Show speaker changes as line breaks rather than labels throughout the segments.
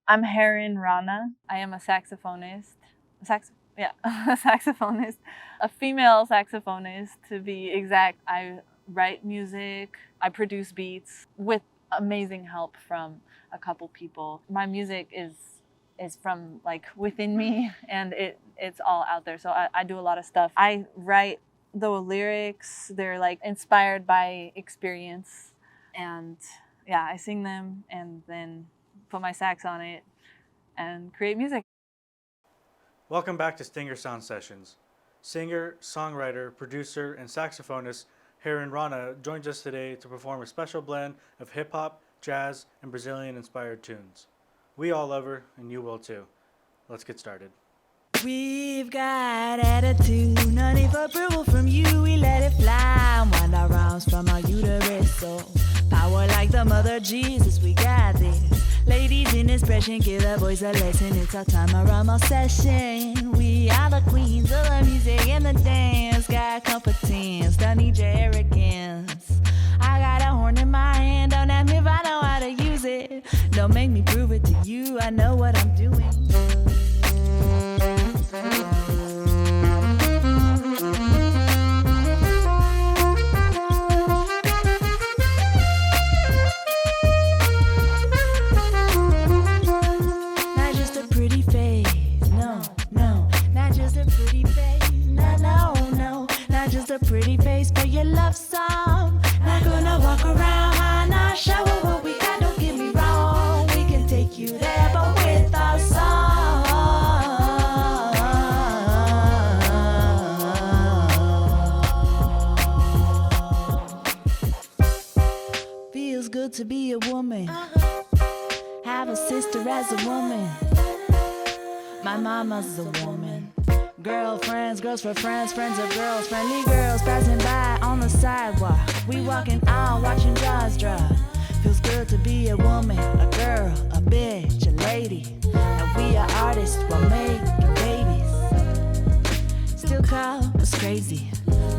I'm Heron Rana. I am a saxophonist. A saxophonist. A female saxophonist, to be exact. I write music. I produce beats with amazing help from a couple people. My music is from like within me, and it's all out there. So I do a lot of stuff. I write the lyrics. They're like inspired by experience, and yeah, I sing them and then put my sax on it and create music.
Welcome back to Stinger Sound Sessions. Singer, songwriter, producer, and saxophonist Heron Rana joins us today to perform a special blend of hip-hop, jazz, and Brazilian-inspired tunes. We all love her, and you will too. Let's get started.
We've got attitude, no need for approval from you. We let it fly, wind our arms from our uterus. So power like the mother Jesus, we got this. Ladies in expression, give the boys a lesson. It's our time around our session. We are the queens of the music and the dance. Got competence, don't need your arrogance. I got a horn in my hand, don't ask me if I know how to use it. Don't make me prove it to you, I know what I'm doing. A pretty face for your love song. Not gonna walk around high, not show what we got, don't get me wrong. We can take you there, but with our song. Feels good to be a woman. Have a sister as a woman. My mama's a woman. Girlfriends, girls for friends, friends of girls, friendly girls passing by on the sidewalk. We walking out, watching jaws drop. Feels good to be a woman, a girl, a bitch, a lady. And we are artists while making babies. Still call us crazy.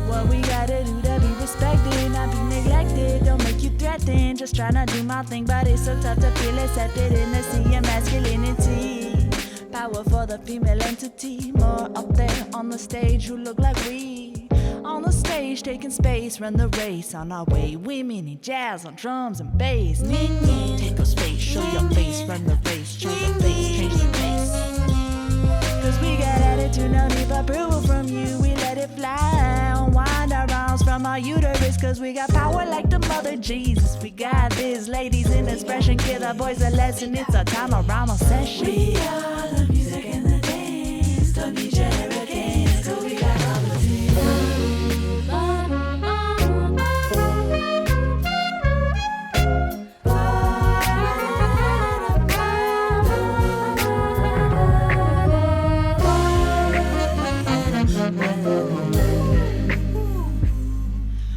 What we gotta do to be respected, not be neglected. Don't make you threatened, just tryna do my thing. But it's so tough to feel accepted in the sea of masculinity. Power for the female entity, more up there on the stage who look like we. On the stage, taking space, run the race on our way. Women in jazz on drums and bass. Take a space, show your face, run the race, change the face, change the pace. Cause we got attitude, no need for approval from you. We let it fly, unwind our arms from our uterus. Cause we got power like the mother Jesus. We got this, ladies in expression, give the boys a lesson. It's our time around our session. We are the music and the dance. Don't need your arrogance, cause we got all the team.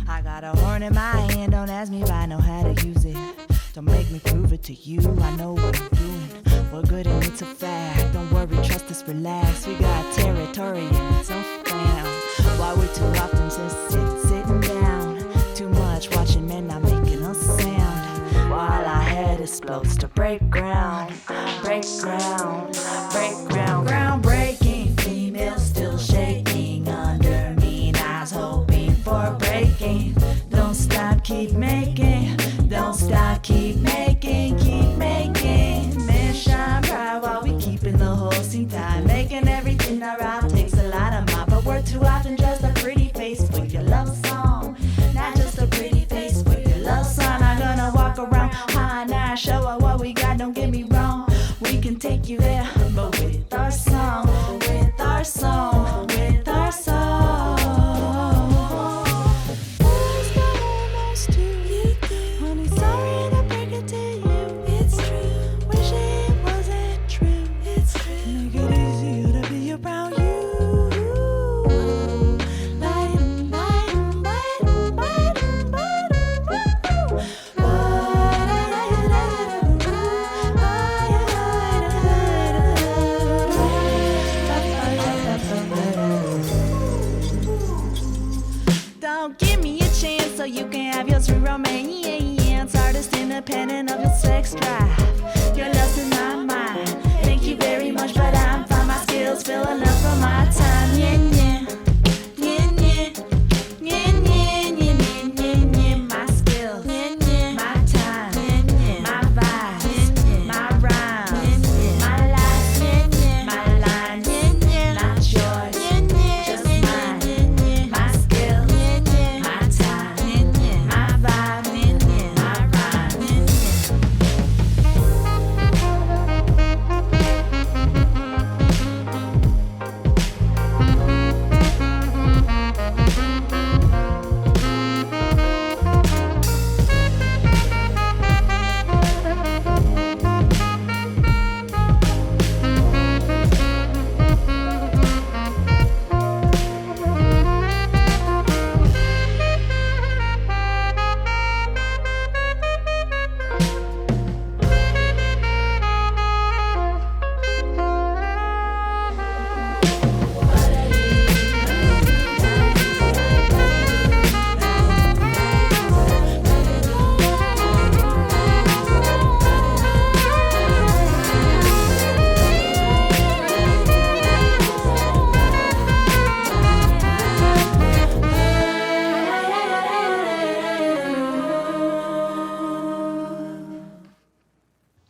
I got a horn in my hand, don't ask me if I know how to use it. Don't make me prove it to you, I know what I'm doing. We're good and it's a fact, don't worry, trust us, relax. We got territory and it's on ground. Why we too often just sitting down. Too much watching men not making a sound. While our head explodes to break ground. Break ground, ground breaking. Females still shaking under mean eyes, hoping for breaking. Don't stop, keep making. Don't stop, keep making, keep making. Men shine bright while we keeping the whole scene tight. Making everything alright takes a lot of mind, but we're too often just a pretty face for your love song. Not just a pretty face for your love song. I'm gonna walk around high now, show her what we got, don't get me wrong. We can take you there, but with our song, with our song, with our song. Wish it wasn't true. It's true. Make it easier to be me a chance so you can have your sweet romance. Artist independent of your sex drive. Your love's in my mind. Thank you very much, but I'm fine. My skills fill enough for my time. Yeah, yeah. Yeah, yeah. Yeah, yeah, yeah, yeah, yeah, yeah. My skills, yeah, yeah. My time, yeah, yeah. My vibes, yeah, yeah. My rhymes, yeah, yeah. My life, yeah, yeah. My lines, yeah, yeah. Not yours, yeah, yeah. Just mine, yeah, yeah. My skills, yeah, yeah. My time, yeah, yeah. My vibes, yeah, yeah. My rhymes, yeah, yeah.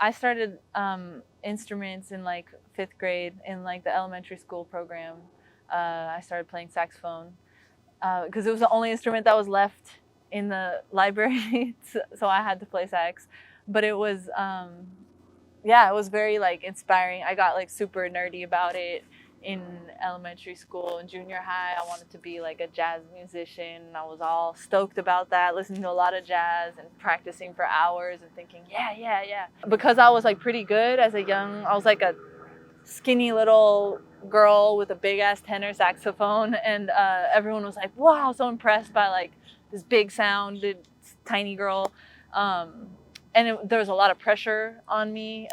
I started instruments in like 5th grade in like the elementary school program. I started playing saxophone because it was the only instrument that was left in the library, so I had to play sax. But it was, yeah, it was very like inspiring. I got like super nerdy about it in elementary school and junior high. I wanted to be like a jazz musician. I was all stoked about that, listening to a lot of jazz and practicing for hours and thinking, yeah. Because I was like pretty good as a young, I was like a skinny little girl with a big ass tenor saxophone, and everyone was like, wow, so impressed by like this big sounded tiny girl. There was a lot of pressure on me.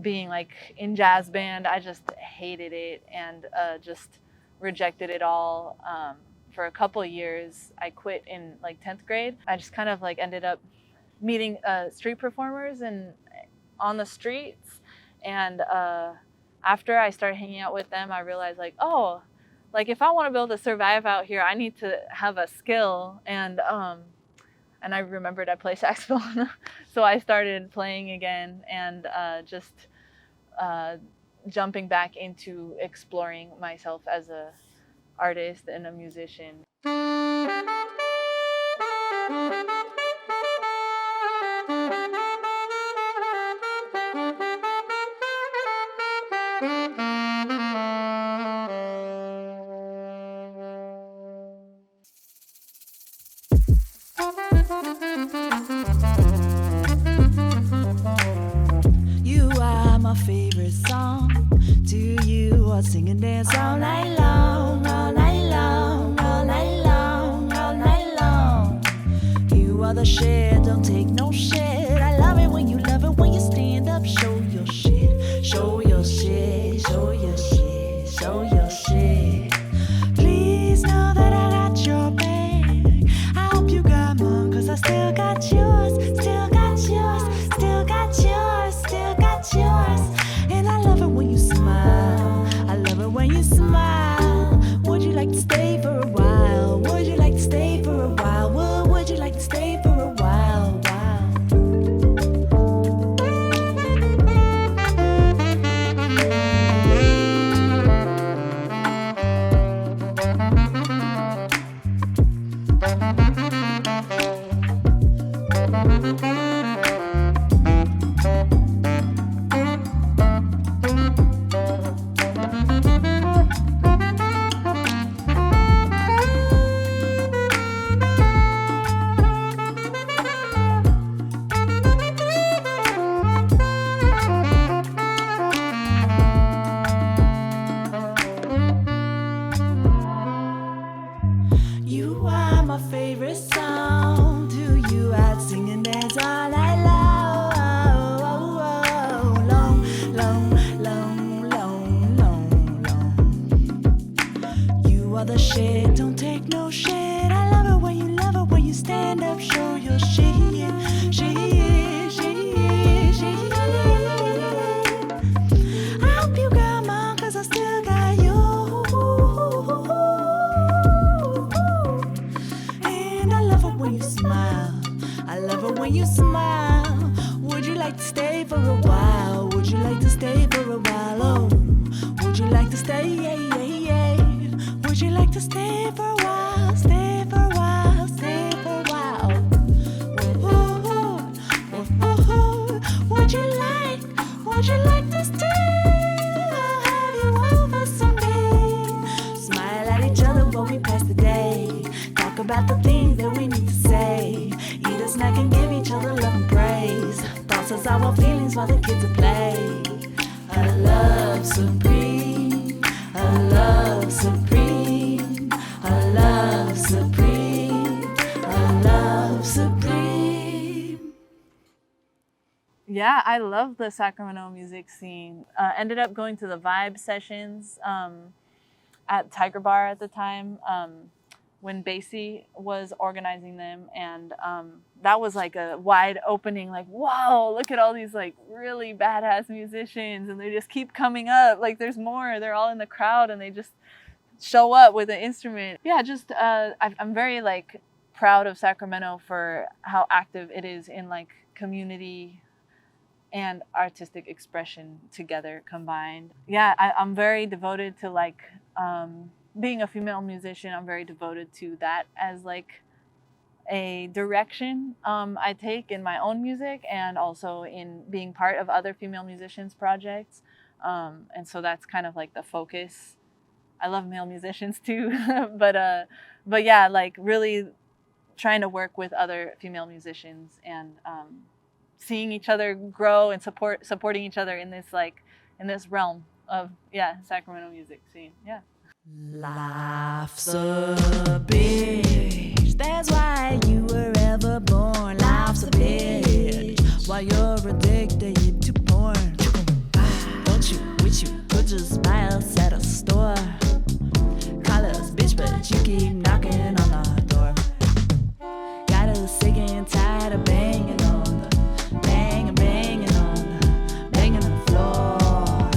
Being like in jazz band, I just hated it and just rejected it all. For a couple of years, I quit in like 10th grade. I just kind of like ended up meeting street performers and on the streets. And after I started hanging out with them, I realized like, oh, like if I want to be able to survive out here, I need to have a skill. And I remembered I play saxophone. So I started playing again and just jumping back into exploring myself as a artist and a musician.
You are my favorite song. To you, I'll sing and dance all night long, all night long, all night long, all night long. You are the shit, don't take no shit. I love it when you stand up. Show your shit, show your shit, show your shit, show your shit. Please know that I got your back. I hope you got mine, 'cause I still got yours, still got yours, still got yours, still got yours. And I love it when you smile, I love it when you smile. Would you like to stay for a while? Would you like to stay for a while? Would you like to stay for a while? You are my favorite song. To you, I'd sing and dance all night long, long, long, long, long, long, long. You are the shit, don't take no shit. I love it like to stay for a while? Would you like to stay for a while? Oh, would you like to stay? Yeah, yeah, yeah. Would you like to stay for a while? Stay for a while, stay for a while. Would you like to stay? I'll have you over someday. Smile at each other while we pass the day. Talk about the things that we need to say. Eat a snack and give each other love and praise. Thoughts as our feelings while the kids are play. A love supreme, a love supreme, a love supreme, a love supreme.
Yeah, I love the Sacramento music scene. Ended up going to the Vibe sessions at Tiger Bar at the time when Basie was organizing them. And that was like a wide opening, like, whoa, look at all these like really badass musicians. And they just keep coming up. Like there's more. They're all in the crowd and they just show up with an instrument. Yeah, just I'm very like proud of Sacramento for how active it is in like community and artistic expression together combined. Yeah, I'm very devoted to like being a female musician. I'm very devoted to that as like a direction I take in my own music and also in being part of other female musicians projects. And so that's kind of like the focus. I love male musicians too, but yeah, like really trying to work with other female musicians and seeing each other grow and supporting each other in this realm of Sacramento music scene. Yeah.
Life's a bitch. That's why you were ever born. Life's a bitch. While you're addicted to porn. Don't you wish you could just buy us at a store? Call us bitch, but you keep knocking on our door. Got us sick and tired of banging on the floor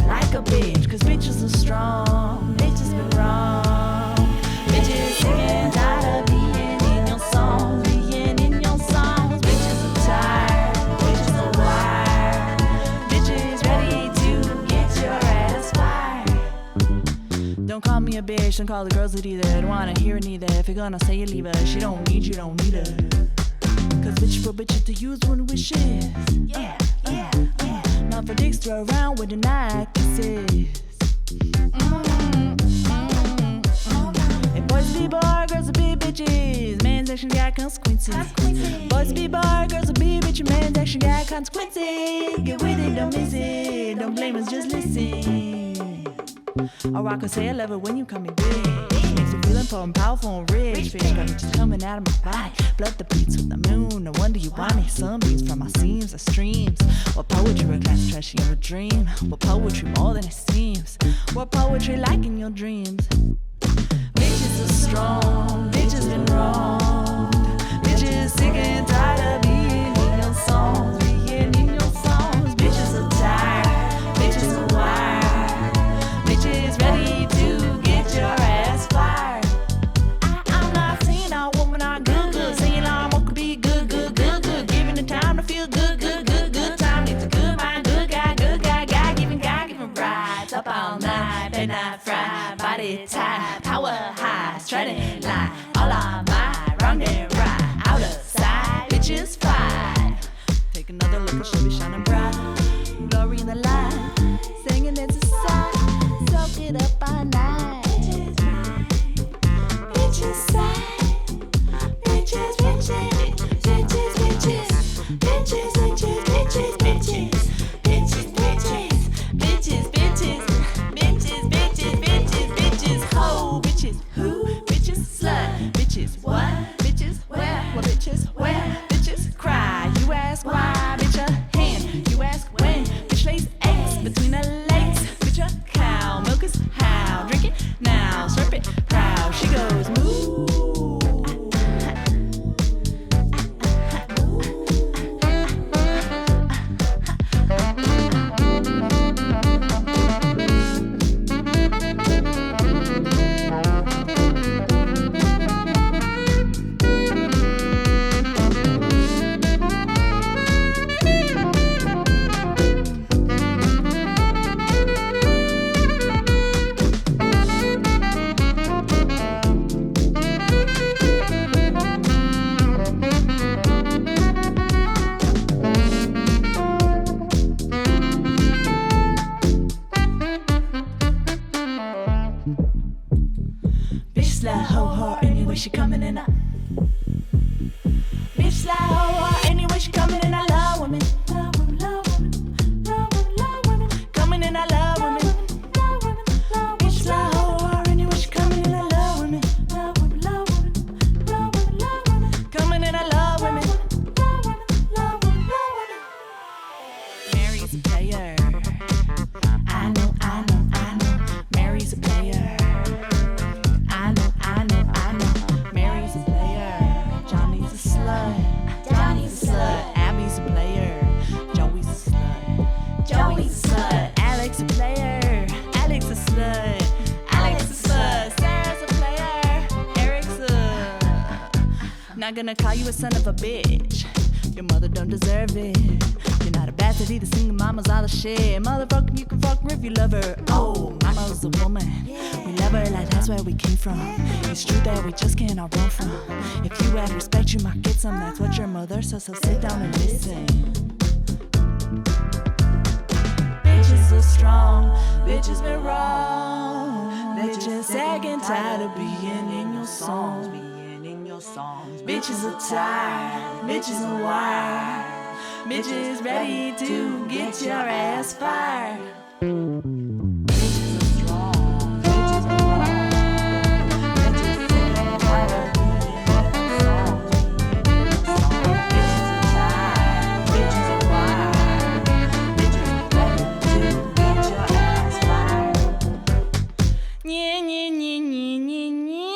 like a bitch, cause bitches are strong, bitches been wrong. Bitches sick and tired of being in your songs, bitches are tired, bitches are wired, bitches ready to get your ass fired. Don't call me a bitch, don't call the girls it either. Don't wanna hear it neither. If you're gonna say you leave her, she don't need you, don't need her. Cause bitch for bitches to use when wishes. Yeah. Not for dicks throw around with the night kisses. If boys be boy, girls will be bitches. Men's action got consequences. Boys be boy, girls will be bitches. Men's action got consequences. Get with it, don't miss it. Don't blame us, just listen. Or I could say I love it when you call me bitch. Makes me feel important, powerful, and rich. Fish got me just coming out of my body. Blood the beats with the moon. No wonder you want me. Sunbeams from my seams or streams. What poetry a class trash in your dream? What poetry more than it seems? What poetry like in your dreams? Bitches are strong. Bitches been wrong. Bitches sick and tired of being in your songs. Bitches are tired. Bitches are wired. Bitches ready to get your ass fired. I'm not saying all women are good. Saying all women could be good. Giving the time to feel good. Time needs a good mind, good guy. Giving rides up all night, midnight fried, body tight, power high, striding line. All on my wrong and right, out of sight, bitches fly. Take another look, it should be shining bright. Glory in the light, singing it's a sign. Soak it up all night. Bitches side, bitches, bitches, bitches, bitches, bitches, bitches, bitches, bitches, bitches, bitches, bitches, bitches, bitches, bitches, bitches, bitches, ho, bitches, who, bitches, slut, bitches, what, bitches, where, well, bitches, where, bitches, cry, you ask why, bitch, a hand, you ask when, bitch, lays eggs between the legs, bitch, a cow, milk is how, drink it now, slurp it proud, she goes moo. Not gonna call you a son of a bitch. Your mother don't deserve it. You're not a bastard either, single mama's all the shit. Motherfucker, you can fuck her if you love her. Oh, mama's a woman. We love her like that's where we came from. It's true that we just can't all run from. If you had respect, you might get some. That's what your mother says, so sit down and listen. Bitches are strong, bitches been wrong. They just sick and tired of being in your songs. Bitches are tired, bitches are wired. Bitches ready to get your ass fired. Bitches are strong, bitches are wrong. Bitches sick and tired of being in your songs. Bitches are tired, bitches are wired. Bitches ready to get your ass fired. Yeah, yeah, yeah, yeah, yeah, yeah.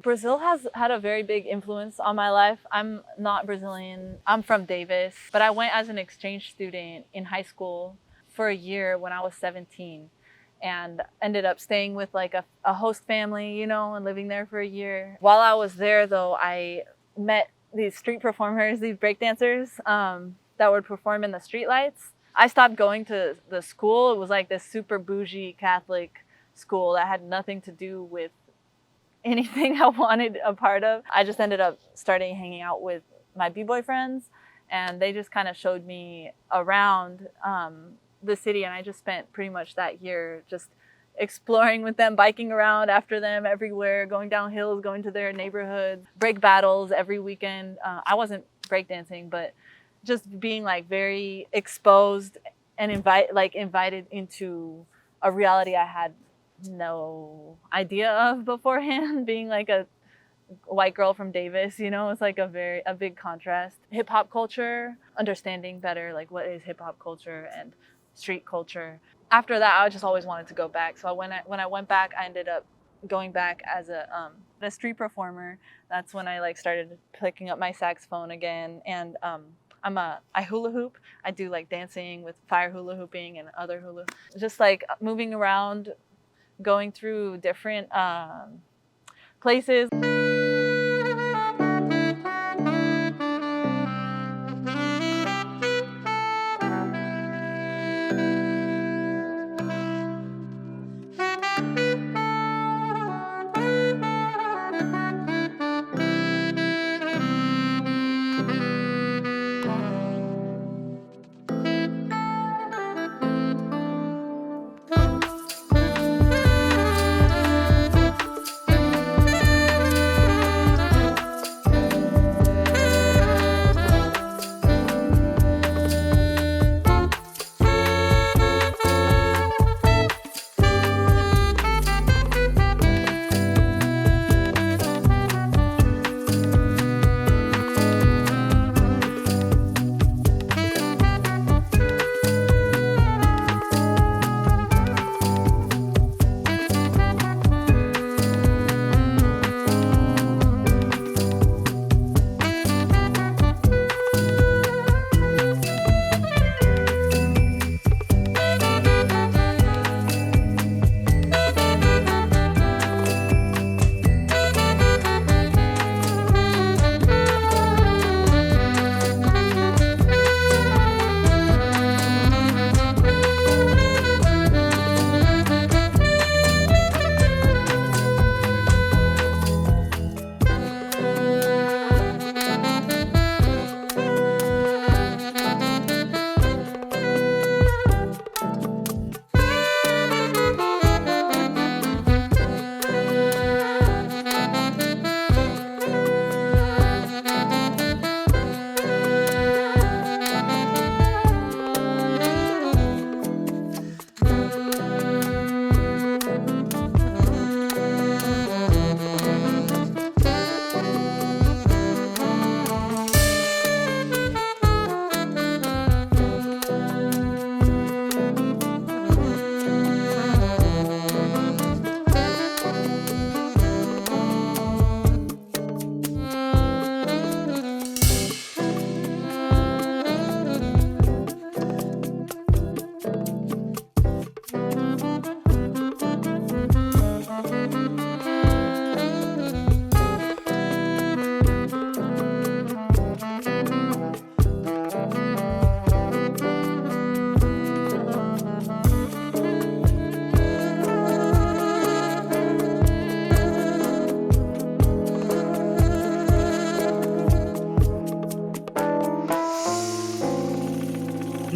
Brazil has had a very big influence on my life. I'm not Brazilian. I'm from Davis, but I went as an exchange student in high school for a year when I was 17 and ended up staying with like a host family, you know, and living there for a year. While I was there though, I met these street performers, these breakdancers that would perform in the streetlights. I stopped going to the school. It was like this super bougie Catholic school that had nothing to do with anything I wanted a part of. I just ended up starting hanging out with my b-boy friends, and they just kind of showed me around the city, and I just spent pretty much that year just exploring with them, biking around after them everywhere, going down hills, going to their neighborhoods, break battles every weekend. I wasn't breakdancing, but just being like very exposed and invited into a reality I had no idea of beforehand. Being like a white girl from Davis, you know, it's like a big contrast. Hip hop culture, understanding better like what is hip hop culture and street culture. After that, I just always wanted to go back. So when I went back, I ended up going back as a street performer. That's when I like started picking up my saxophone again, and I hula hoop. I do like dancing with fire hula hooping and other hula, just like moving around, going through different places.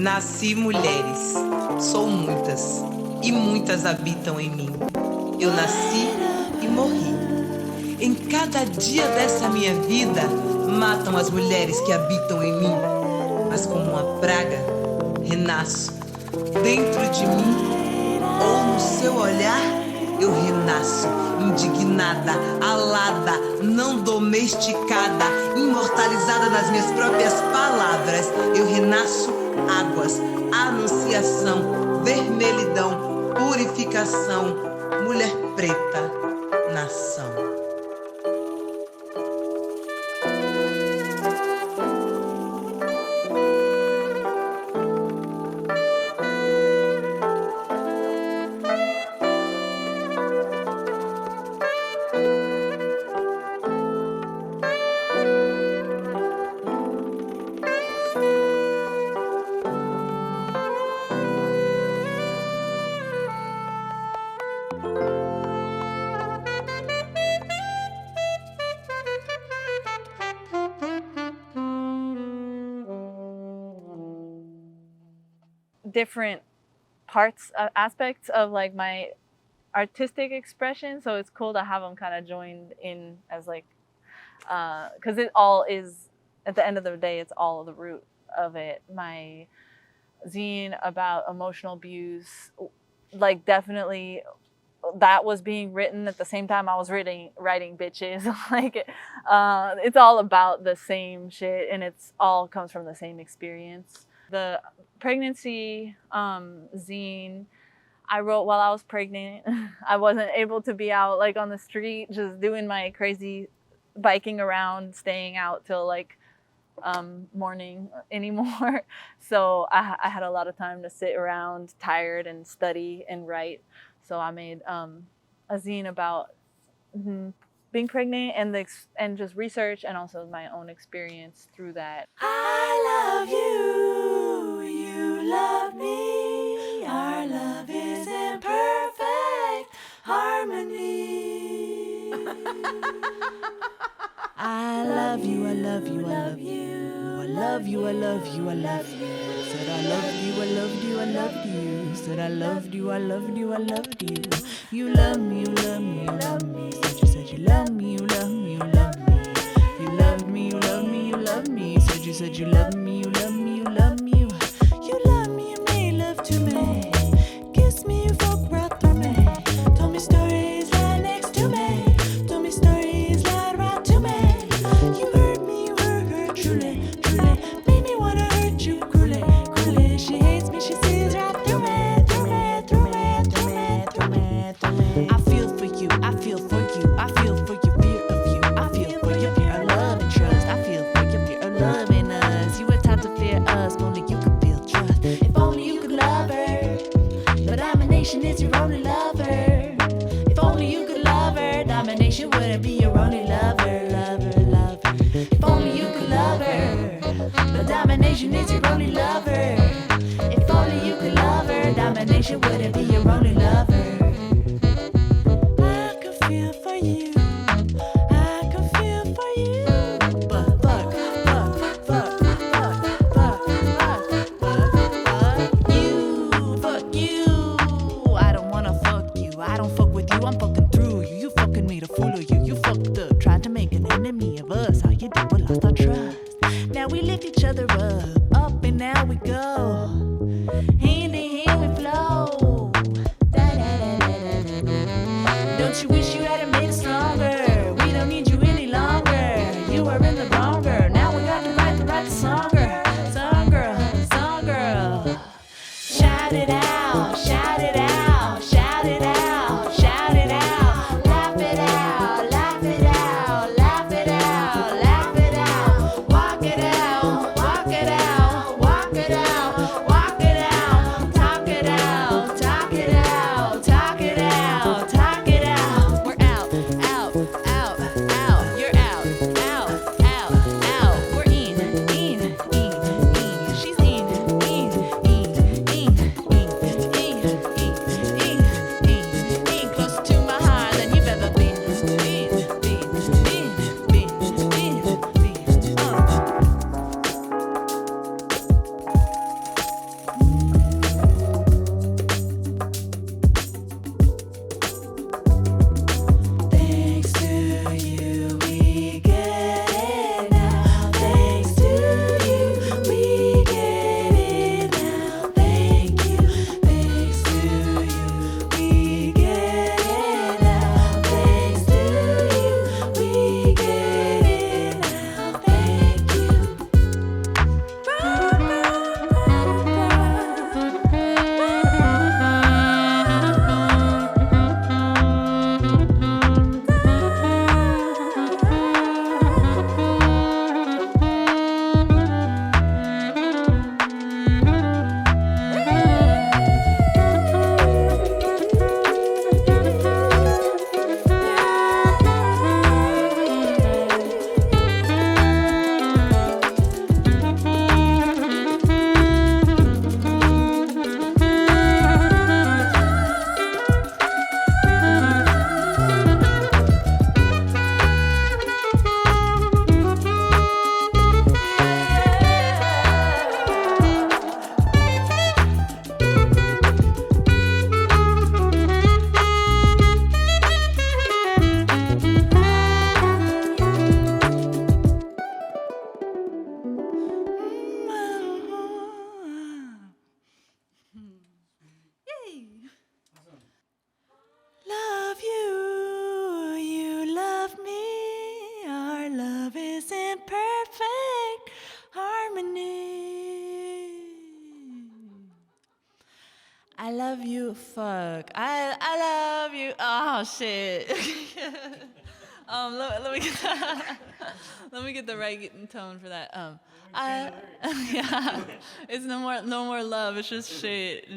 Nasci mulheres, sou muitas, e muitas habitam em mim. Eu nasci e morri. Em cada dia dessa minha vida, matam as mulheres que habitam em mim. Mas como uma praga, renasço. Dentro de mim, ou no seu olhar, eu renasço. Indignada, alada, não domesticada, imortalizada nas minhas próprias palavras. Eu renasço águas, anunciação, vermelhidão, purificação, mulher preta, nação.
Different aspects of like my artistic expression, so it's cool to have them kind of joined in as like because it all is, at the end of the day, it's all the root of it. My zine about emotional abuse, like definitely that was being written at the same time I was writing bitches. Like it's all about the same shit, and it's all comes from the same experience. The pregnancy zine I wrote while I was pregnant. I wasn't able to be out like on the street just doing my crazy biking around, staying out till like morning anymore. So I had a lot of time to sit around tired and study and write. So I made a zine about being pregnant and just research, and also my own experience through that.
I love you, you love me. Our love is in perfect harmony. I love you, I love you, I love you. I love you, I love you, I love you. Said I loved you, I loved you, I loved you. Said I loved you, I loved you, I loved you. You love me, you love me, you love me. Said you love me, you love me, you love me. You loved me, you love me, you love me. Said you love me, you love me, you love me. You love me, you made love to me. Kiss me, you fuck right through me. Told me stories right next to me. Told me stories right to me. You hurt me, you hurt truly, truly. Made me wanna hurt you cruelly, cruelly. She hates me, she sees right through me, through me, through me, through me, through me, through me. I feel for you, I feel for you, I feel for your fear of you. I feel for your fear of love and trust. I feel for your fear of love in us. You were taught to fear us, only you could feel trust. If only you could love her, but domination is your only lover. If only you could love her, domination wouldn't be your only lover, lover, lover. If only you could love her, but domination is your only lover. If only you could love her, domination wouldn't be your only lover. I could feel for you, I could feel for you. But fuck you. I don't wanna fuck you, I don't fuck with you, I'm fucking through you. You fucking me to fool you, you fucked up, tried to make an enemy of us. How you did, but lost our trust. Now we lift each other up and now we go. Hand in hand we flow. Da da da love you. Fuck. I love you. Oh shit. Let me get that. Let me get the right tone for that. Yeah. It's no more love. It's just shit.